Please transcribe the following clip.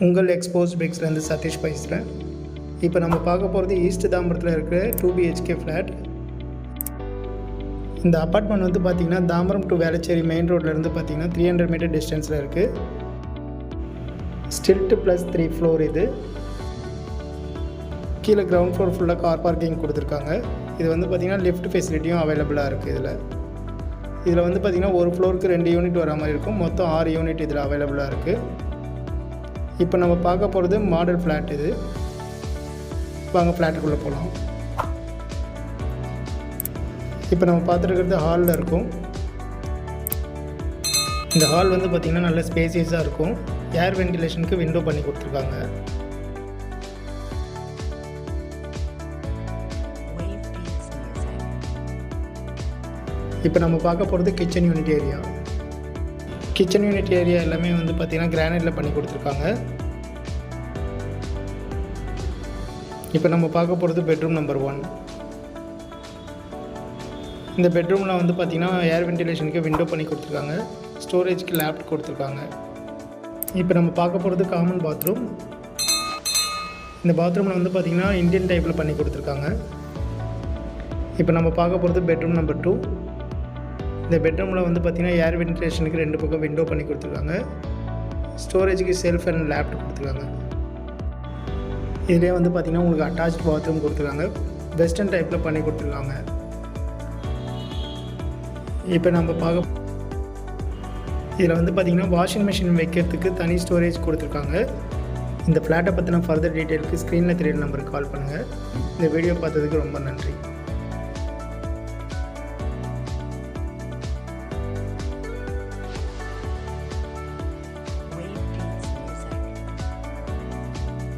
உங்கள் எக்ஸ்போஸ் பிக்ஸ்லேருந்து சதீஷ் பேசுகிறேன். இப்போ நம்ம பார்க்க போகிறது ஈஸ்ட் தாம்பரத்தில் இருக்கிற 2 BHK ஃப்ளாட். இந்த அப்பார்ட்மெண்ட் வந்து பார்த்திங்கன்னா தாம்பரம் டு வேளச்சேரி மெயின் ரோட்லேருந்து பார்த்திங்கன்னா 300 மீட்டர் டிஸ்டன்ஸில் இருக்குது. Stilt plus 3 floor. இது கீழே கிரவுண்ட் ஃப்ளோர் ஃபுல்லாக கார் பார்க்கிங் கொடுத்துருக்காங்க. இது வந்து பார்த்திங்கன்னா லிஃப்ட் ஃபெசிலிட்டியும் அவைலபிளாக இருக்குது. இதில் வந்து பார்த்திங்கன்னா ஒரு ஃப்ளோருக்கு 2 யூனிட் வர மாதிரி இருக்கும். மொத்தம் 6 யூனிட் இதில் அவைலபிளாக இருக்குது. இப்போ நம்ம பார்க்க போகிறது மாடல் ஃப்ளாட். இது வாங்க ஃப்ளாட்டுக்குள்ளே போகலாம். இப்போ நம்ம பார்த்துருக்கிறது ஹாலில் இருக்கும். இந்த ஹால் வந்து பார்த்திங்கன்னா நல்ல ஸ்பேசியஸாக இருக்கும். ஏர் வென்டிலேஷனுக்கு விண்டோ பண்ணி கொடுத்துருக்காங்க. இப்போ நம்ம பார்க்க போகிறது kitchen unit area. Kitchen unit area எல்லாமே வந்து பார்த்திங்கன்னா கிரானைட்டில் பண்ணி கொடுத்துருக்காங்க. இப்போ நம்ம பார்க்க போகிறது பெட்ரூம் நம்பர் 1. இந்த பெட்ரூமில் வந்து பார்த்திங்கன்னா ஏர் வென்டிலேஷனுக்கு விண்டோ பண்ணி கொடுத்துருக்காங்க. ஸ்டோரேஜ்க்கு லேப்டாப் கொடுத்துருக்காங்க. இப்போ நம்ம பார்க்க போகிறது காமன் பாத்ரூம். இந்த பாத்ரூமில் வந்து பார்த்திங்கன்னா இந்தியன் டைப்பில் பண்ணி கொடுத்துருக்காங்க. இப்போ நம்ம பார்க்க போகிறது பெட்ரூம் நம்பர் 2. இந்த பெட்ரூமில் வந்து பார்த்திங்கன்னா ஏர் வென்டிலேஷனுக்கு 2 பக்கம் விண்டோ பண்ணி கொடுத்துருக்காங்க. ஸ்டோரேஜுக்கு செல்ஃப் அண்ட் லேப்டாப் கொடுத்துருக்காங்க. இதிலே வந்து பார்த்திங்கன்னா உங்களுக்கு அட்டாச் பாத்ரூம் கொடுத்துருக்காங்க. வெஸ்டர்ன் டைப்பில் பண்ணி கொடுத்துருக்காங்க. இப்போ நம்ம பார்க்க இதில் வந்து பார்த்திங்கன்னா வாஷிங் மிஷின் வைக்கிறதுக்கு தனி ஸ்டோரேஜ் கொடுத்துருக்காங்க. இந்த ஃப்ளாட்டை பற்றின ஃபர்தர் டீட்டெயிலுக்கு ஸ்க்ரீனில் தெரியுற நம்பருக்கு கால் பண்ணுங்கள். இந்த வீடியோ பார்த்ததுக்கு ரொம்ப நன்றி.